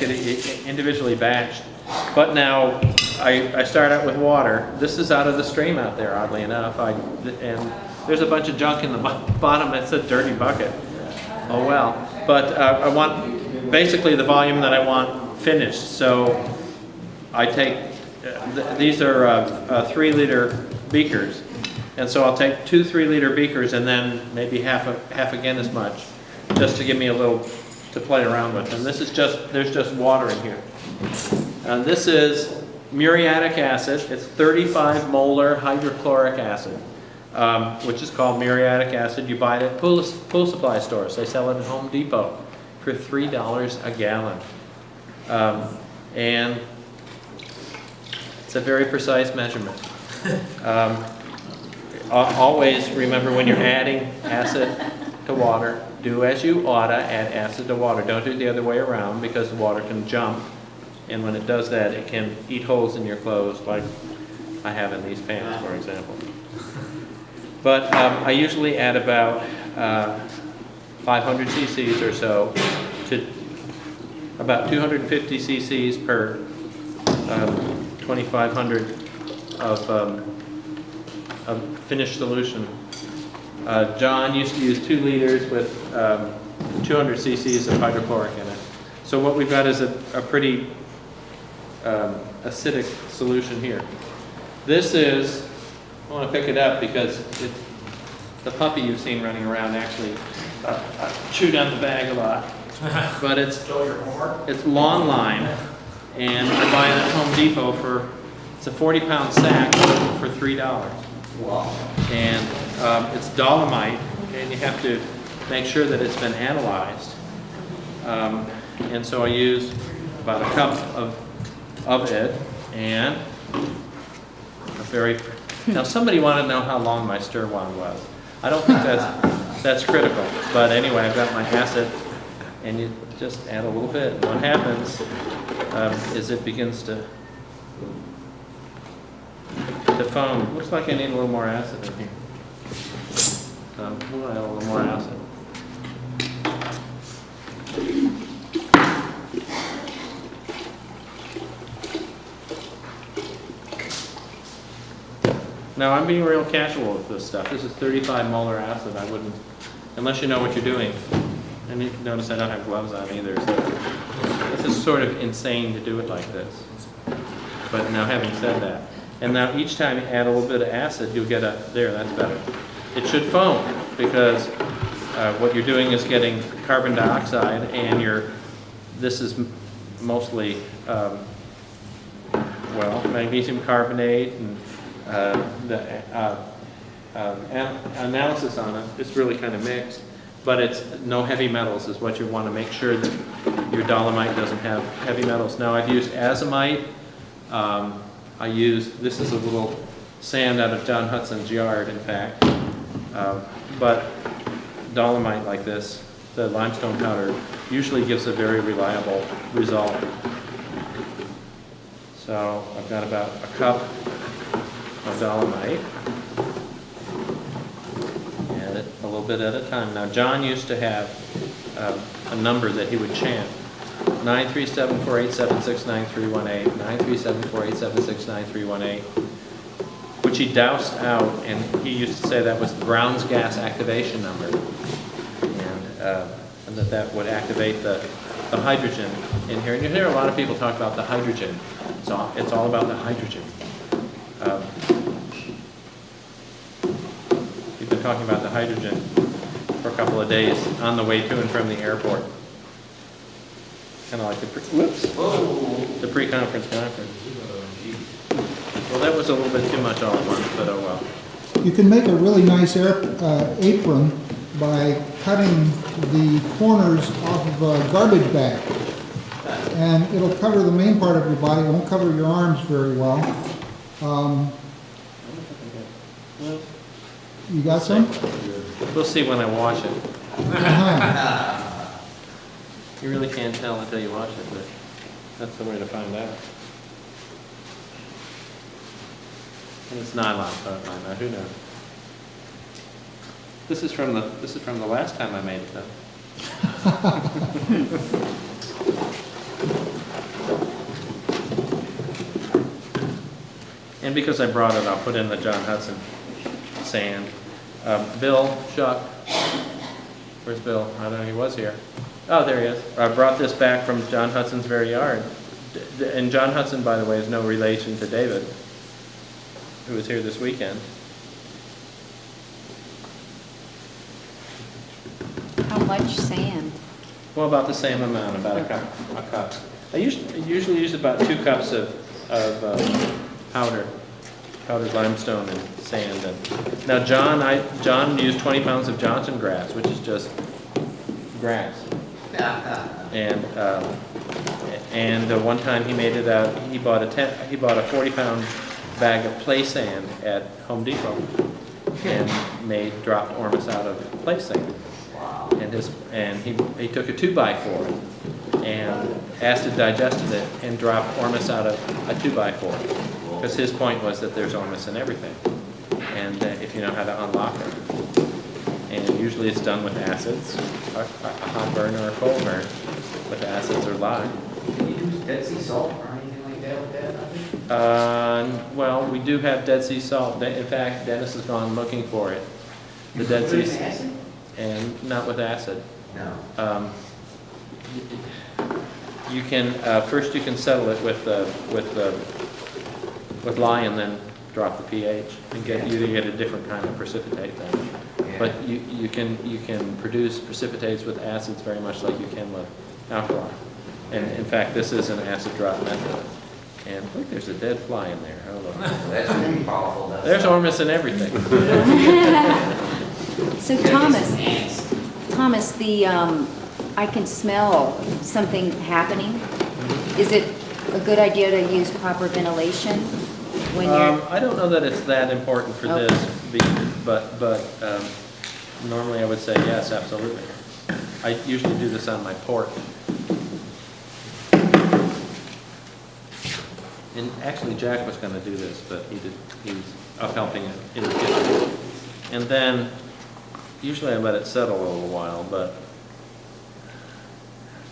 it individually batched. But now I start out with water. This is out of the stream out there, oddly enough. And there's a bunch of junk in the bottom. It's a dirty bucket. Oh well. But I want basically the volume that I want finished. So I take, these are 3-liter beakers. And so I'll take 2 3-liter beakers and then maybe half again as much, just to give me a little to play around with. And this is there's just water in here. And this is muriatic acid. It's 35 molar hydrochloric acid, which is called muriatic acid. You buy it at pool supply stores. They sell it at Home Depot for $3 a gallon. And it's a very precise measurement. Always remember, when you're adding acid to water, do as you oughta, add acid to water. Don't do it the other way around, because the water can jump, and when it does that, it can eat holes in your clothes, like I have in these pants, for example. But I usually add about 500 cc's or so to about 250 cc's per 2,500 of finished solution. John used to use 2 liters with 200 cc's of hydrochloric in it. So what we've got is a pretty acidic solution here. This is, I want to pick it up because the puppy you've seen running around actually chewed on the bag a lot. But it's long line, and I buy it at Home Depot it's a 40-pound sack for $3. Wow. And it's dolomite, and you have to make sure that it's been analyzed. And so I use about a cup of it, and now somebody wanted to know how long my stir wand was. I don't think that's critical, but anyway, I've got my acid, and you just add a little bit. And what happens is it begins to foam. Looks like I need a little more acid in here. So we'll add a little more acid. Now I'm being real casual with this stuff. This is 35 molar acid. I wouldn't, unless you know what you're doing. And you notice I don't have gloves on either. So this is sort of insane to do it like this. But now, having said that, and now each time you add a little bit of acid, you'll get that's better. It should foam, because what you're doing is getting carbon dioxide, and this is mostly, magnesium carbonate, and the analysis on it is really kind of mixed, but it's no heavy metals is what you want to make sure that your dolomite doesn't have heavy metals. Now I've used azomite. This is a little sand out of John Hudson's yard, in fact, but dolomite like this, the limestone powder, usually gives a very reliable result. So I've got about a cup of dolomite, add it a little bit at a time. Now John used to have a number that he would chant: 93748769318, 93748769318, which he doused out, and he used to say that was the Brown's gas activation number, and that would activate the hydrogen in here. And you hear a lot of people talk about the hydrogen. So it's all about the hydrogen. We've been talking about the hydrogen for a couple of days on the way to and from the airport. Kind of like the pre-conference conference. Well, that was a little bit too much all at once, but oh well. You can make a really nice apron by cutting the corners off of a garbage bag. And it'll cover the main part of your body. It won't cover your arms very well. You got some? We'll see when I wash it. Uh-huh. You really can't tell until you wash it, but that's the way to find out. And it's nylon, so who knows? This is from the last time I made it, though. And because I brought it, I'll put in the John Hudson sand. Bill Shuck, where's Bill? I don't know, he was here. Oh, there he is. I brought this back from John Hudson's very yard. And John Hudson, by the way, is no relation to David, who was here this weekend. How much sand? Well, about the same amount, about a cup. I usually use about 2 cups of powdered limestone and sand. And now John used 20 pounds of Johnson grass, which is just grass. And one time he made it out. He bought a 40-pound bag of play sand at Home Depot and dropped Ormus out of play sand. And he took a 2x4 and acid digested it and dropped Ormus out of a 2x4, because his point was that there's Ormus in everything, and if you know how to unlock it. And usually it's done with acids, a hot burn or a cold burn, with acids or lye. Can you use Dead Sea salt or anything like that with that? Well, we do have Dead Sea salt. In fact, Dennis has gone looking for it. The Dead Sea Acid? and not with acid. No. You can first you can settle it with lye and then drop the pH and get a different kind of precipitate then. Yeah. But you can produce precipitates with acids very much like you can with alkali. And in fact, this is an acid drop method. And look, there's a dead fly in there. Oh, look. That's pretty powerful. There's Ormus in everything. So Thomas, I can smell something happening. Is it a good idea to use proper ventilation when you're? I don't know that it's that important for Okay. this, but normally I would say yes, absolutely. I usually do this on my porch. And actually Jack was going to do this, but he's up helping it in the kitchen. And then usually I let it settle a little while,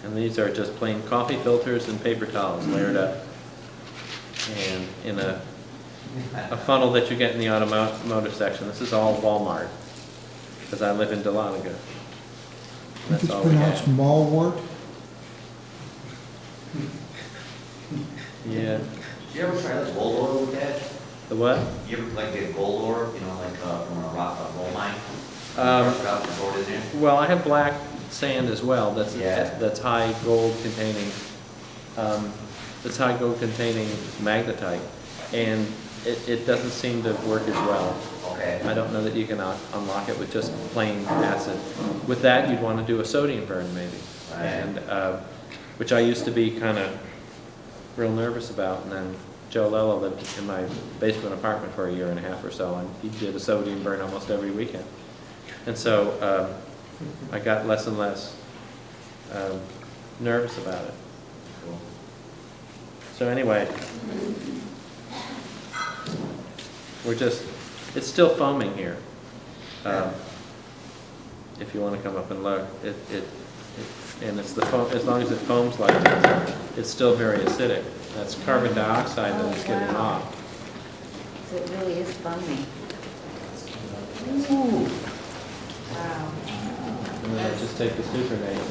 and these are just plain coffee filters and paper towels layered up, and in a funnel that you get in the automotive section. This is all Walmart, because I live in Dahlonega. I think That's it's all we pronounced have. mallwort. Yeah. Did you ever try the gold ore with that? The what? You ever like get gold ore, from a gold mine? Um, Crush it out and throw it in there? Well, I have black sand as well. That's Yeah. high gold containing. That's high gold containing magnetite, and it doesn't seem to work as well. Okay. I don't know that you can unlock it with just plain acid. With that, you'd want to do a sodium burn maybe, Right. and which I used to be kind of real nervous about. And then Joe Lella lived in my basement apartment for a year and a half or so, and he did a sodium burn almost every weekend. And so I got less and less nervous about it. Cool. So anyway, it's still foaming here. If you want to come up and look, and it's the foam, as long as it foams like this, it's still very acidic. That's carbon dioxide that it's giving off. So it really is foamy. Ooh. Wow. And then I just take the supernate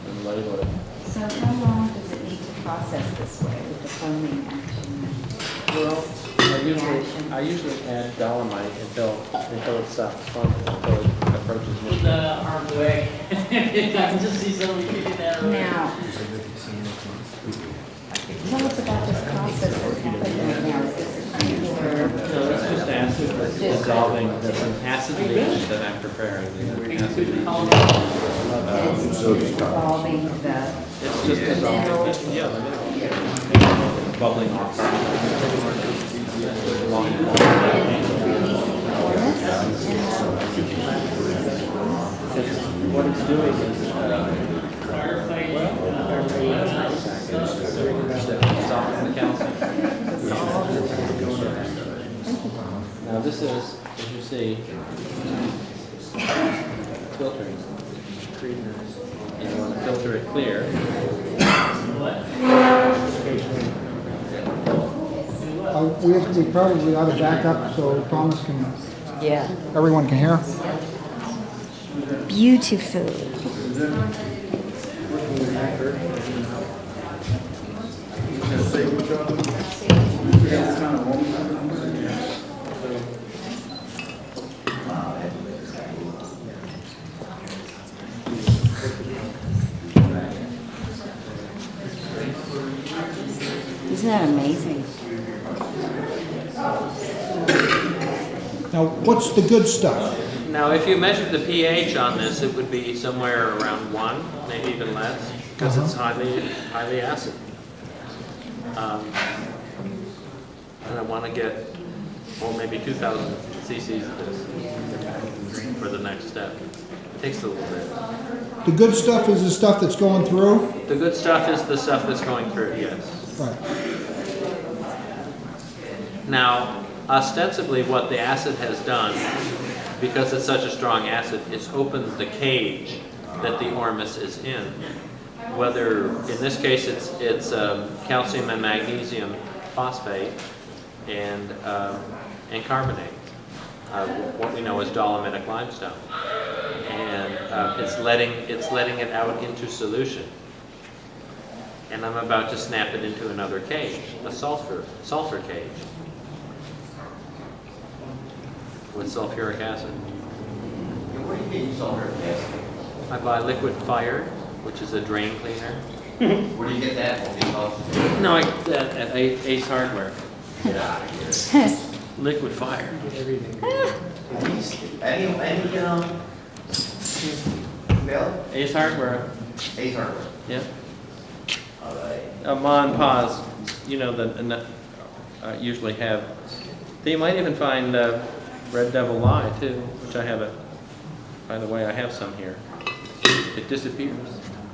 and label it. So how long does it need to process this way with the foaming action? Well, I usually add dolomite until it stops foaming, until it approaches me. The arms away. I can just see somebody kicking that around. Now, tell us about this process that's happening right now. Is this No, that's just acid that's dissolving. That's an acid leach that I'm preparing. Acid leach. it's dissolving the It's just dissolving. Yeah, the mineral. Bubbling off. releasing What it's doing is soften the calcium. Now this is, as you see, filtering. And you want to filter it clear. I We probably ought to back up so Thomas can, Yeah. everyone can hear. Beautiful. Isn't that amazing? Now, what's the good stuff? Now, if you measured the pH on this, it would be somewhere around 1, maybe even less, because it's highly acid. And I want to get, well, maybe 2,000 cc's of this for the next step. It takes a little bit. The good stuff is the stuff that's going through? The good stuff is the stuff that's going through, yes. Right. Now, ostensibly what the acid has done, because it's such a strong acid, it's opened the cage that the Ormus is in. Whether, in this case, it's calcium and magnesium phosphate and carbonate, what we know as dolomitic limestone. And it's letting it out into solution. And I'm about to snap it into another cage, a sulfur cage, with sulfuric acid. And where do you get your sulfuric acid? I buy liquid fire, which is a drain cleaner. Where do you get that? No, I get that at Ace Hardware. Get out of here. Liquid fire. Bill? Ace Hardware. Ace Hardware. Yeah. All right. Ma and Pa's, you know, usually have. They might even find Red Devil Lye too, which I have a. By the way, I have some here. It disappears.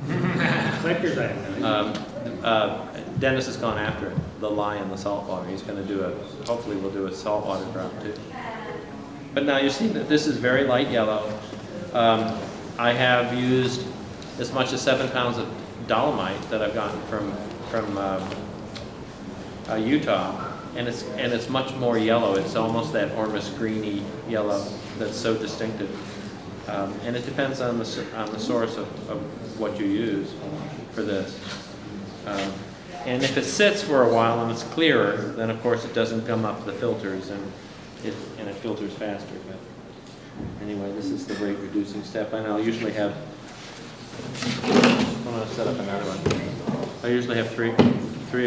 Clickers, I know. Dennis has gone after it, the lye in the salt water. He's going to do hopefully we'll do a saltwater drop too. But now you see that this is very light yellow. I have used as much as 7 pounds of dolomite that I've gotten from Utah, and it's much more yellow. It's almost that Ormus greeny yellow that's so distinctive. And it depends on the source of what you use for this. And if it sits for a while and it's clearer, then of course it doesn't come up the filters and it filters faster. But anyway, this is the rate reducing step. And I'll usually have. I'm going to set up another one. I usually have three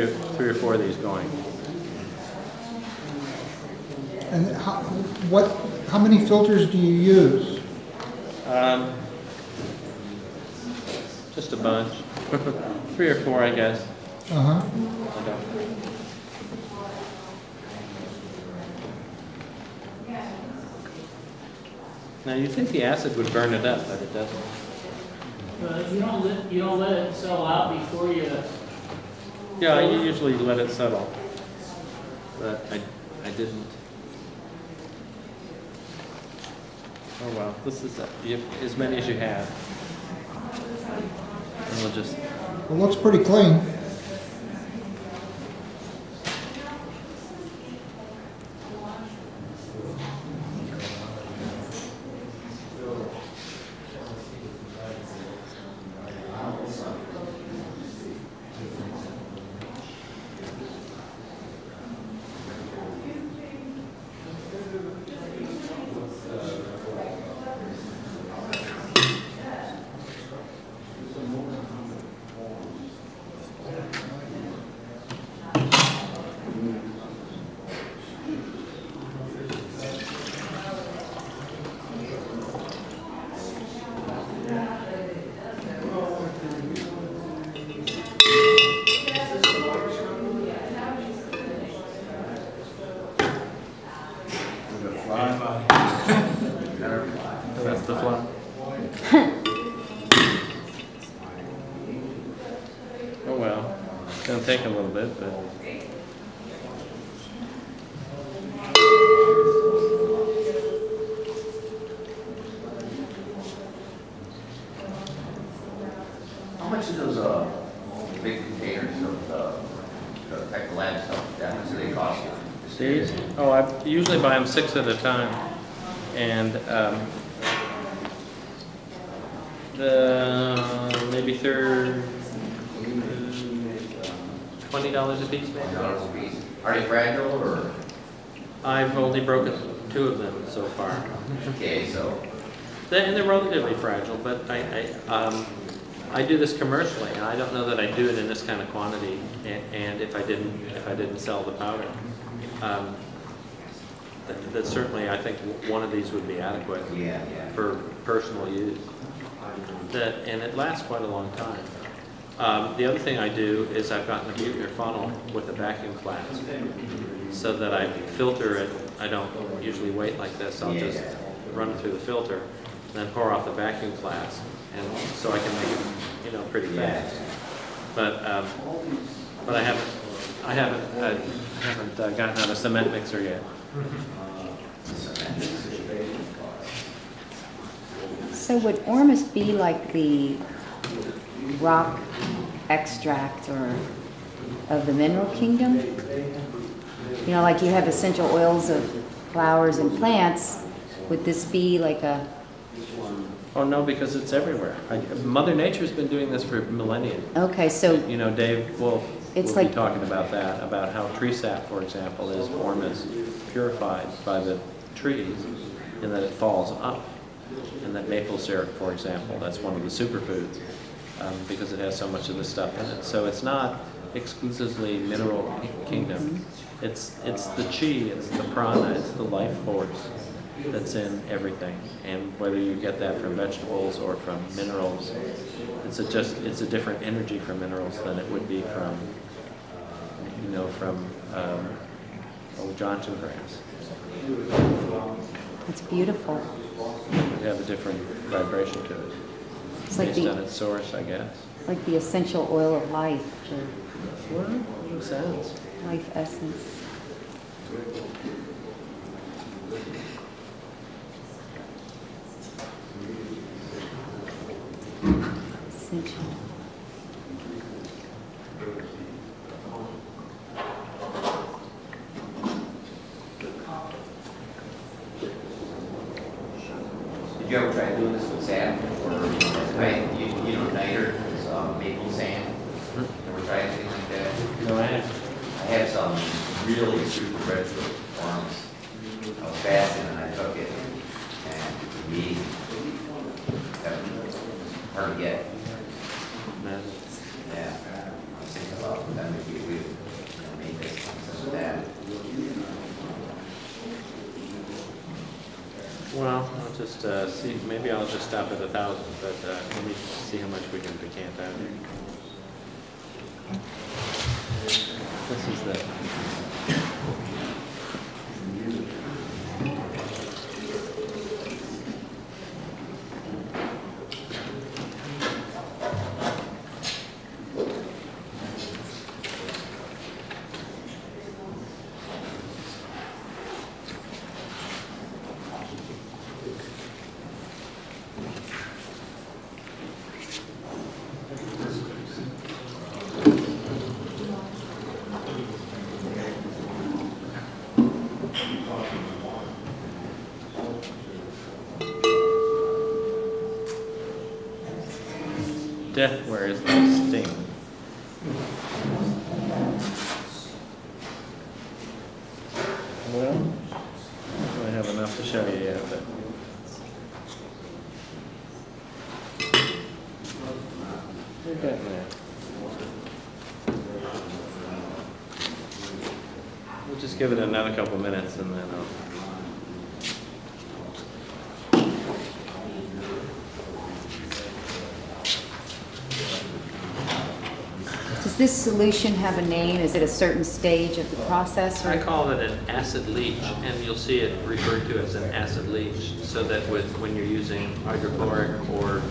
or four of these going. And how many filters do you use? Just a bunch. 3 or 4, I guess. Uh-huh. I don't. Now you think the acid would burn it up, but it doesn't. You don't let it settle out before you. Yeah, I usually let it settle, but I didn't. Oh well, this is as many as you have. And we'll just. It looks pretty clean. That's the fly. Oh well, it's gonna take a little bit, but. How much do those big containers of the lab stuff, how much do they cost you? These? Oh, I usually buy them 6 at a time. And maybe they're $20 a piece, maybe. $20 a piece. Are they fragile or? I've only broken 2 of them so far. Okay, so. And they're relatively fragile, but I do this commercially, and I don't know that I'd do it in this kind of quantity. And if I didn't sell the powder, that certainly I think one of these would be adequate Yeah. for personal use. And it lasts quite a long time. The other thing I do is I've gotten a Buchner funnel with a vacuum flask, so that I filter it. I don't usually wait like this. I'll just run it through the filter, and then pour off the vacuum flask, and so I can make it, pretty fast. But I haven't gotten out a cement mixer yet. So would Ormus be like the rock extract or of the mineral kingdom? Like you have essential oils of flowers and plants. Would this be like a... Oh no, because it's everywhere. Mother Nature's been doing this for millennia. Okay, so Dave will It's be like- talking about that, about how tree sap, for example, is Ormus purified by the trees, and that it falls up. And that maple syrup, for example, that's one of the superfoods, because it has so much of this stuff in it. So it's not exclusively mineral kingdom. It's the chi, it's the prana, it's the life force that's in everything. And whether you get that from vegetables or from minerals, it's a different energy from minerals than it would be from Johnson grass. it's beautiful. It would have a different vibration to it, It's like based on the its source, I guess. essential oil of life, Well, it makes sense. or life essence. Essential. Did you ever try doing this with sand? Or, niter, it's maple sand? Ever tried anything like that? No, I have. I had some really super red worms. I was fasting and I took it, and me, that was hard to get. Yeah, I was thinking about that maybe we made this, some of that. Well, I'll just see, maybe I'll just stop at 1,000, but let me see how much we can decant out here. This is the... Death wears no sting. Well, I have enough to show you yet, but... You're getting there. We'll just give it another couple minutes and then I'll... Does this solution have a name? Is it a certain stage of the process? I Or? call it an acid leach, and you'll see it referred to as an acid leach, so that when you're using hydrochloric or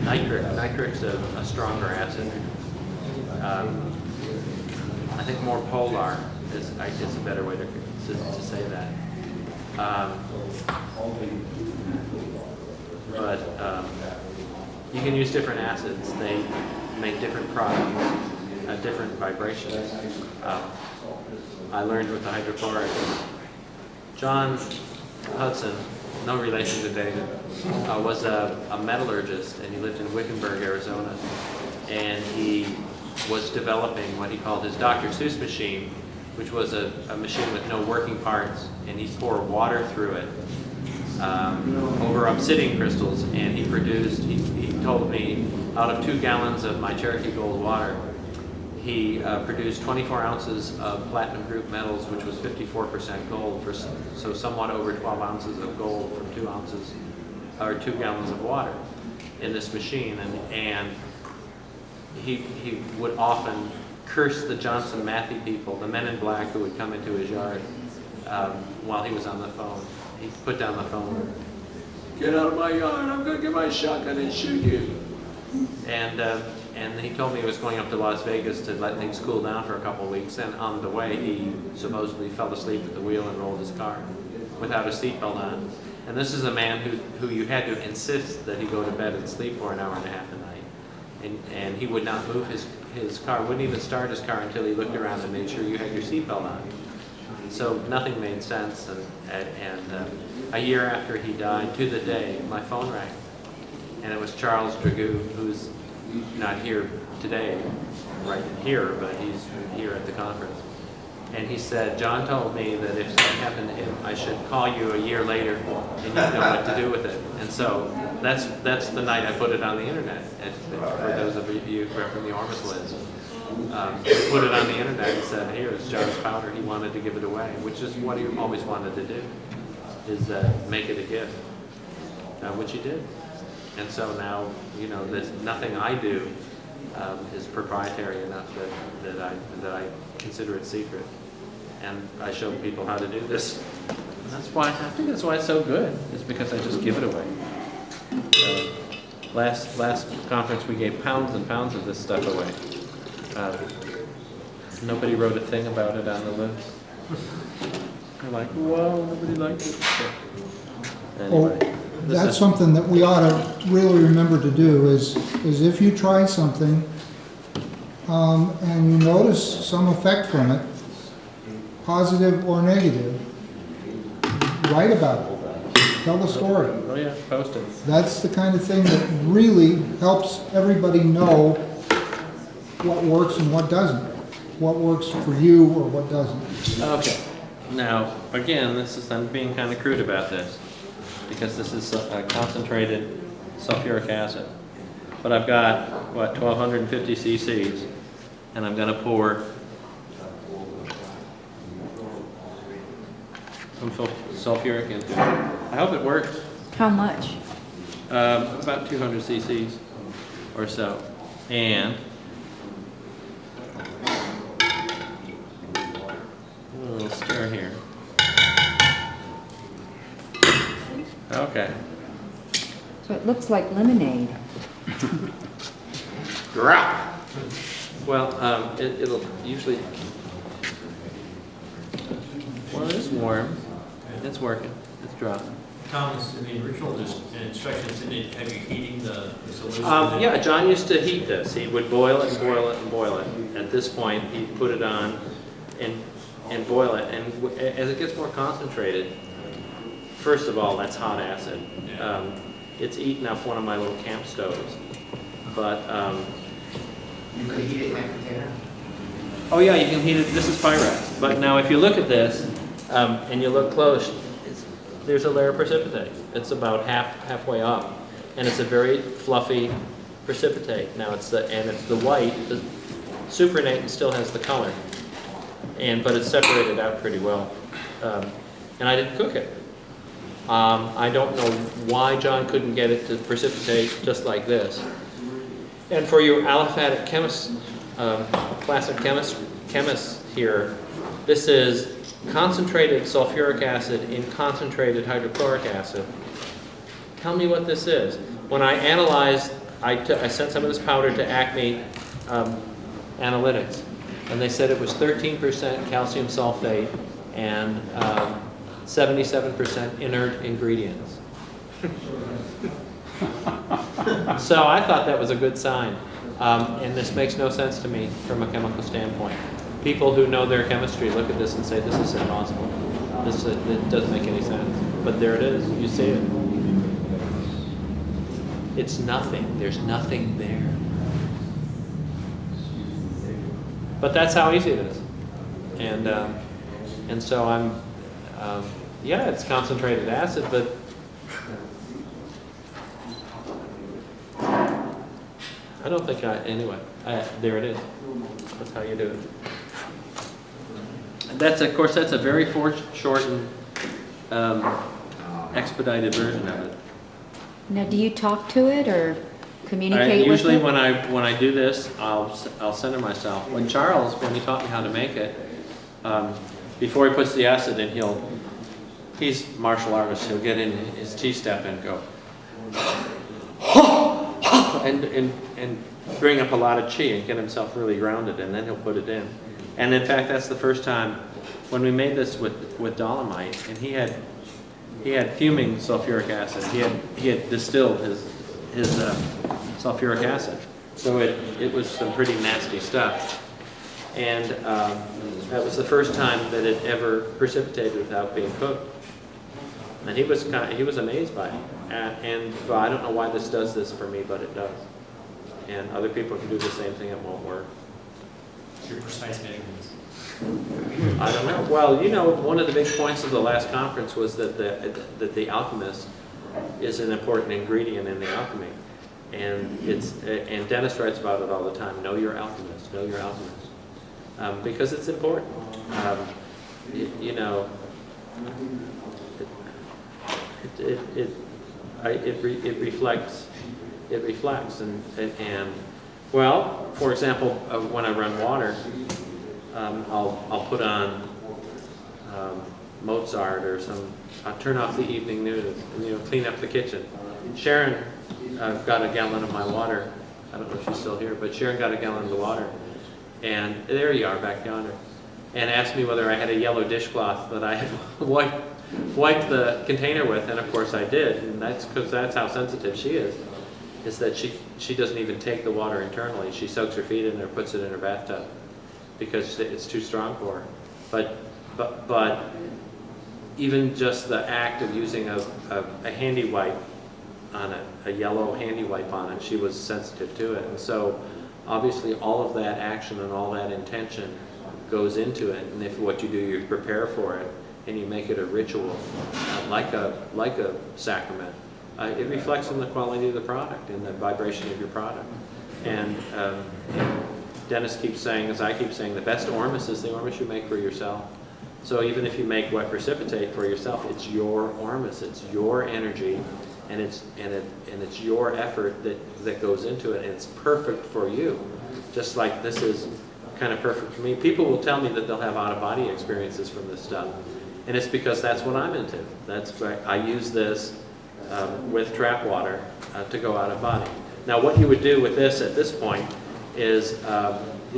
nitric's a stronger acid. I think more polar is a better way to say that. But you can use different acids. They make different products. different vibrations. I learned with the hydrochloric. John Hudson, no relation to David, was a metallurgist, and he lived in Wickenburg, Arizona. And he was developing what he called his Dr. Seuss machine, which was a machine with no working parts, and he'd pour water through it over obsidian crystals, and he produced, he told me, out of 2 gallons of my Cherokee Gold water, he produced 24 ounces of platinum group metals, which was 54% gold, so somewhat over 12 ounces of gold from 2 ounces, or 2 gallons of water in this machine. And he would often curse the Johnson Matthey people, the men in black who would come into his yard while he was on the phone. He'd put down the phone, "Get out of my yard, I'm gonna get my shotgun and shoot you." And he told me he was going up to Las Vegas to let things cool down for a couple of weeks, and on the way he supposedly fell asleep at the wheel and rolled his car without a seatbelt on. And this is a man who you had to insist that he go to bed and sleep for an hour and a half a night. And he would not move his car, wouldn't even start his car until he looked around and made sure you had your seatbelt on. So nothing made sense, and a year after he died, to the day, my phone rang. And it was Charles Dragoo, who's not here today, right here, but he's here at the conference. And he said, "John told me that if something happened to him, I should call you a year later, and you'd know what to do with it." And so that's the night I put it on the internet. For those of you who are from the Ormus list, put it on the internet and said, "Here's John's powder. He wanted to give it away," which is what he always wanted to do, is make it a gift, which he did. And so now, you know, there's nothing I do is proprietary enough that I consider it secret, and I show people how to do this. And that's why I think that's why it's so good. Is because I just give it away. Last conference we gave pounds and pounds of this stuff away. Nobody wrote a thing about it on the list. They're like, "Whoa, nobody liked it." So, anyway. That's something that we ought to really remember to do is if you try something and you notice some effect from it, positive or negative, write about it. Tell the story. Oh yeah, post it. That's the kind of thing that really helps everybody know what works and what doesn't. What works for you or what doesn't. Okay. Now, again, I'm being kind of crude about this, because this is a concentrated sulfuric acid. But I've got, 1,250 cc's, and I'm going to pour some sulfuric into it. I hope it works. How much? About 200 cc's or so. And a little stir here. Okay. So it looks like lemonade. Well, it'll usually. Well, it's warm. It's working. It's dropping. Thomas, in the original instructions, didn't it have you heating the solution? Yeah, John used to heat this. He would boil it and boil it and boil it. At this point, he'd put it on and boil it. And as it gets more concentrated, first of all, that's hot acid. It's eaten up one of my little camp stoves. But You could heat it in that container? oh yeah, you can heat it. This is Pyrex. But now, if you look at this and you look close, there's a layer of precipitate. It's about halfway up, and it's a very fluffy precipitate. Now it's the white. The supernatant still has the color, but it's separated out pretty well. And I didn't cook it. I don't know why John couldn't get it to precipitate just like this. And for you aliphatic chemists, classic chemists here, this is concentrated sulfuric acid in concentrated hydrochloric acid. Tell me what this is. When I analyzed, I sent some of this powder to Acme Analytics, and they said it was 13% calcium sulfate and 77% inert ingredients. So I thought that was a good sign. And this makes no sense to me from a chemical standpoint. People who know their chemistry look at this and say, this is impossible. It doesn't make any sense. But there it is. You see it. It's nothing. There's nothing there. But that's how easy it is. And so yeah, it's concentrated acid, but I don't think anyway, there it is. That's how you do it. Of course, that's a very foreshortened, expedited version of it. Now, do you talk to it or communicate with Usually it? when I do this, I'll center myself. When Charles, when he taught me how to make it, before he puts the acid in, he's martial artist. He'll get in his T-step and go, and bring up a lot of chi and get himself really grounded, and then he'll put it in. And in fact, that's the first time when we made this with dolomite, and he had fuming sulfuric acid. He had distilled his sulfuric acid, so it was some pretty nasty stuff. And that was the first time that it ever precipitated without being cooked. And he was amazed by it. And well, I don't know why this does this for me, but it does. And other people can do the same thing, it won't work. Your precise measurements. I don't know. Well, you know, one of the big points of the last conference was that the alchemist is an important ingredient in the alchemy. And Dennis writes about it all the time. Know your alchemist. Know your alchemist. Because it's important. You know, it reflects. It reflects, and well, for example, when I run water, I'll put on Mozart or I'll turn off the evening news and clean up the kitchen. Sharon got a gallon of my water. I don't know if she's still here, but Sharon got a gallon of the water, and there you are back yonder, and asked me whether I had a yellow dishcloth that I had wiped the container with, and of course I did, and that's because that's how sensitive she is that she doesn't even take the water internally. She soaks her feet in it or puts it in her bathtub because it's too strong for her. But even just the act of using a handy wipe on it, a yellow handy wipe on it, she was sensitive to it. And so obviously all of that action and all that intention goes into it. And if what you do, you prepare for it and you make it a ritual, like a sacrament. It reflects in the quality of the product and the vibration of your product. And Dennis keeps saying, as I keep saying, the best Ormus is the Ormus you make for yourself. So even if you make wet precipitate for yourself, it's your Ormus, it's your energy, and it's your effort that goes into it, and it's perfect for you. Just like this is kind of perfect for me. People will tell me that they'll have out-of-body experiences from this stuff, and it's because that's what I'm into. That's why I use this with trap water to go out of body. Now what you would do with this at this point is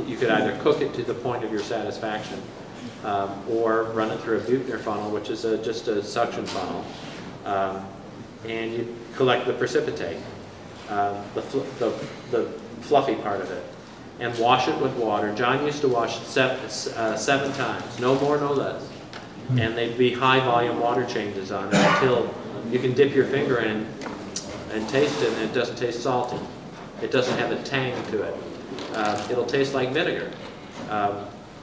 you could either cook it to the point of your satisfaction or run it through a Buchner funnel, which is just a suction funnel, and you collect the precipitate, the fluffy part of it, and wash it with water. John used to wash it 7 times, no more, no less. And they'd be high volume water changes on it until you can dip your finger in and taste it, and it doesn't taste salty. It doesn't have a tang to it. It'll taste like vinegar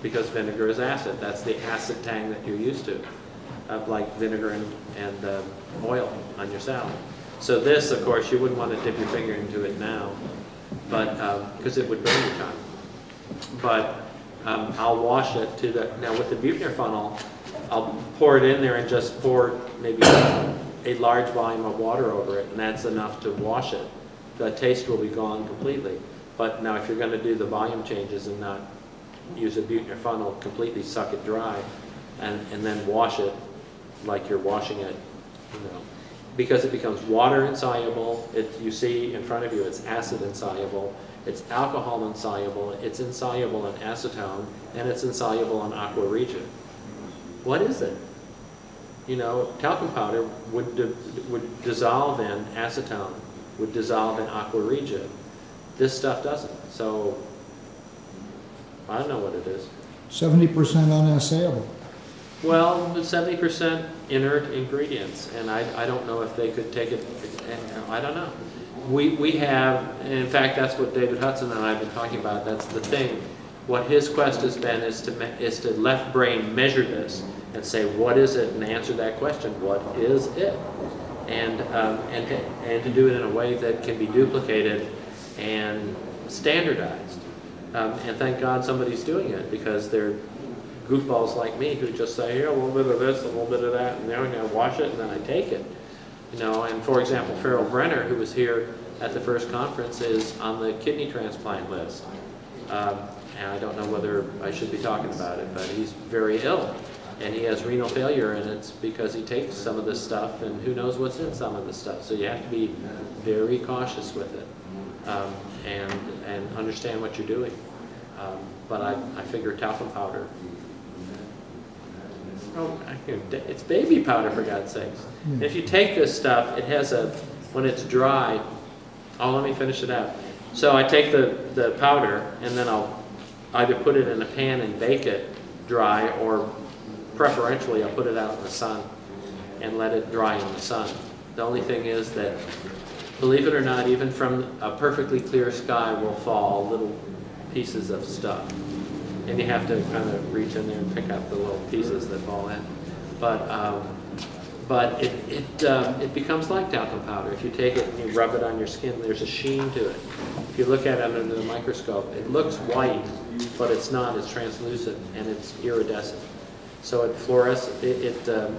because vinegar is acid. That's the acid tang that you're used to, like vinegar and oil on your salad. So this, of course, you wouldn't want to dip your finger into it now, but because it would burn your tongue. But I'll wash it to the, now with the Buchner funnel, I'll pour it in there and just pour maybe a large volume of water over it, and that's enough to wash it. The taste will be gone completely. But now if you're going to do the volume changes and not use a Buchner funnel, completely suck it dry and then wash it like you're washing it, because it becomes water insoluble. You see in front of you, it's acid insoluble, it's alcohol insoluble, it's insoluble in acetone, and it's insoluble in aqua regia. What is it? Talcum powder would dissolve in acetone, would dissolve in aqua regia. This stuff doesn't. So, I don't know what it is. 70% unassayable. Well, 70% inert ingredients, and I don't know if they could take it, and I don't know. We have, and in fact, that's what David Hudson and I have been talking about, that's the thing. What his quest has been is to left brain measure this and say, what is it, and answer that question, what is it? And to do it in a way that can be duplicated and standardized. And thank God somebody's doing it, because they're goofballs like me who just say, here, a little bit of this, a little bit of that, and then I'm going to wash it, and then I take it. You know, and for example, Farrell Brenner, who was here at the first conference, is on the kidney transplant list. And I don't know whether I should be talking about it, but he's very ill. And he has renal failure, and it's because he takes some of this stuff, and who knows what's in some of this stuff. So you have to be very cautious with it, and understand what you're doing. But I figure talcum powder. Oh, it's baby powder, for God's sakes. If you take this stuff, it has when it's dry, let me finish it out. So I take the powder, and then I'll either put it in a pan and bake it dry, or preferentially I'll put it out in the sun and let it dry in the sun. The only thing is that, believe it or not, even from a perfectly clear sky will fall little pieces of stuff. And you have to kind of reach in there and pick out the little pieces that fall in. But it becomes like talcum powder. If you take it and you rub it on your skin, there's a sheen to it. If you look at it under the microscope, it looks white, but it's not. It's translucent and it's iridescent. So it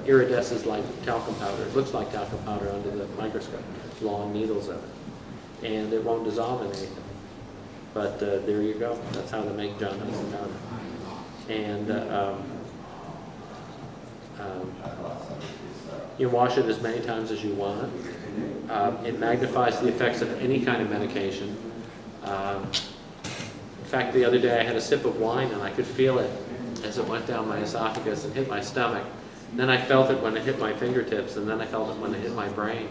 iridesces like talcum powder. It looks like talcum powder under the microscope. Long needles of it, and it won't dissolve in anything. But there you go. That's how to make John Hudson powder. And you wash it as many times as you want. It magnifies the effects of any kind of medication. In fact, the other day I had a sip of wine and I could feel it as it went down my esophagus and hit my stomach. And then I felt it when it hit my fingertips, and then I felt it when it hit my brain.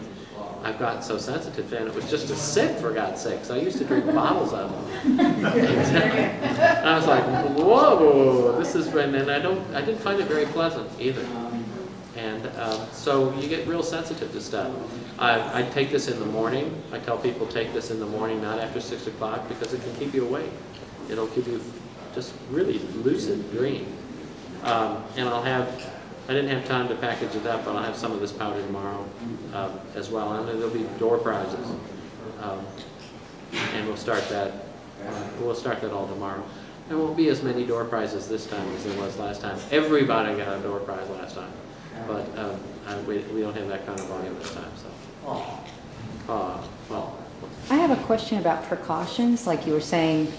I've gotten so sensitive, and it was just a sip, for God's sakes. I used to drink bottles of them. I was like, whoa, this is, and I didn't find it very pleasant either. And so you get real sensitive to stuff. I take this in the morning. I tell people take this in the morning, not after 6 o'clock, because it can keep you awake. It'll keep you just really lucid dream. And I didn't have time to package it up, but I'll have some of this powder tomorrow as well. And there'll be door prizes. And we'll start that all tomorrow. There won't be as many door prizes this time as there was last time. Everybody got a door prize last time. But we don't have that kind of volume this time. So, well. I have a question about precautions. Like you were saying,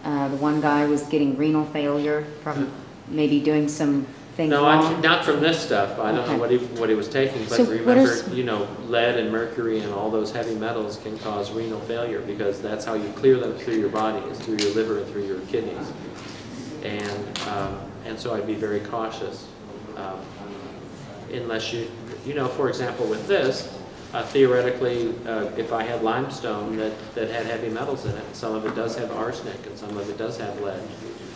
the one guy was getting renal failure from maybe doing some things wrong. Not from this stuff. I don't know what he was taking, but So remember, lead and mercury and all those heavy metals can cause renal failure, because that's how you clear them through your body, is through your liver and through your kidneys. And so I'd be very cautious, unless for example, with this, theoretically, if I had limestone that had heavy metals in it, some of it does have arsenic and some of it does have lead.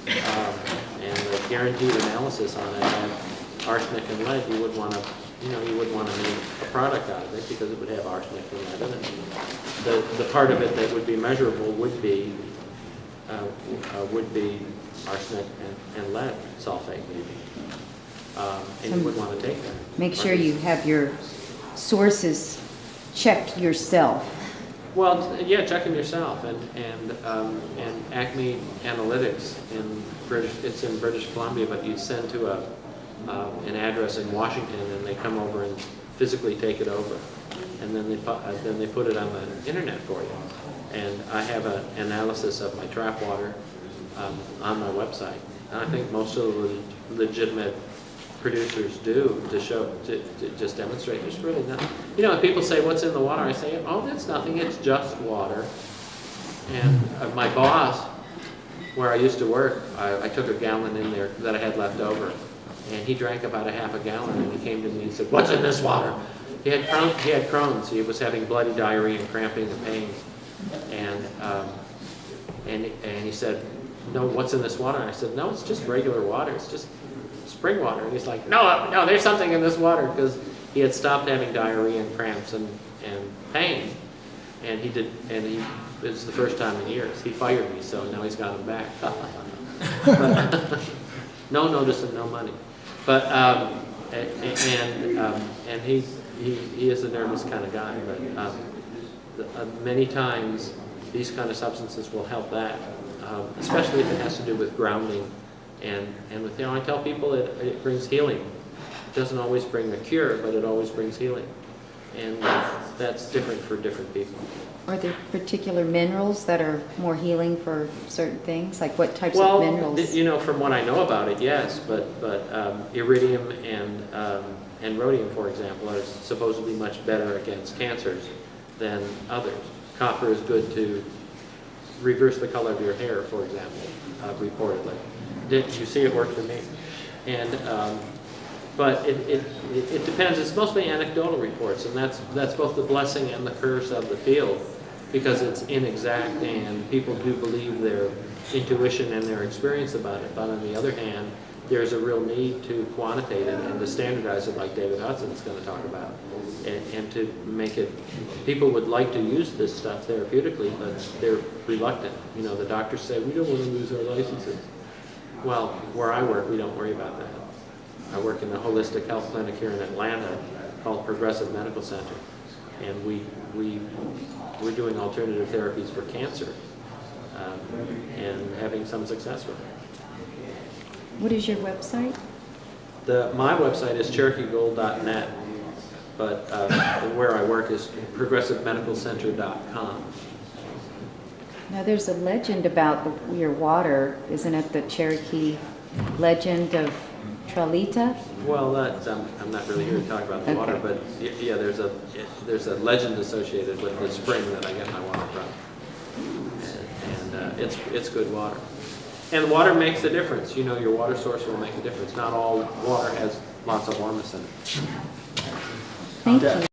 And the guaranteed analysis on it had arsenic and lead, you would want to make a product out of it, because it would have arsenic and lead in it. The part of it that would be measurable would be arsenic and lead sulfate, maybe. And you would want to take that. Make sure you have your sources checked yourself. Well, yeah, check them yourself, and Acme Analytics it's in British Columbia, but you send to an address in Washington, and they come over and physically take it over, and then they put it on the internet for you. And I have an analysis of my trap water on my website, and I think most of the legitimate producers do, to just demonstrate there's really nothing. When people say, what's in the water? I say, oh, that's nothing, it's just water. And my boss, where I used to work, I took a gallon in there that I had left over, and he drank about a half a gallon, and he came to me and said, what's in this water? He had Crohn's. He was having bloody diarrhea and cramping and pain. And And he said, no, what's in this water? And I said, no, it's just regular water. It's just spring water. And he's like, no, there's something in this water, because he had stopped having diarrhea and cramps and pain. And it was the first time in years. He fired me, so now he's got them back. No notice and no money. But, and he is a nervous kind of guy, but many times these kind of substances will help that, especially if it has to do with grounding. And with, I tell people it brings healing. It doesn't always bring a cure, but it always brings healing. And that's different for different people. Are there particular minerals that are more healing for certain things? Like what types of minerals? Well, from what I know about it, yes, but iridium and rhodium, for example, are supposedly much better against cancers than others. Copper is good to reverse the color of your hair, for example, reportedly. You see it work for me. And but it depends. It's mostly anecdotal reports, and that's both the blessing and the curse of the field, because it's inexact and people do believe their intuition and their experience about it. But on the other hand, there's a real need to quantitate it and to standardize it, like David Hudson is going to talk about, and to make it. People would like to use this stuff therapeutically, but they're reluctant. The doctors say we don't want to lose our licenses. Well, where I work, we don't worry about that. I work in a holistic health clinic here in Atlanta called Progressive Medical Center, and we're doing alternative therapies for cancer and having some success with it. What is your website? My website is CherokeeGold.net, but where I work is ProgressiveMedicalCenter.com. Now, there's a legend about your water. Isn't it the Cherokee legend of Tralita? Well, I'm not really here to talk about the water, but yeah, there's a legend associated with the spring that I get my water from, and it's good water. And water makes a difference. Your water source will make a difference. Not all water has lots of Ormus in it. Thank you.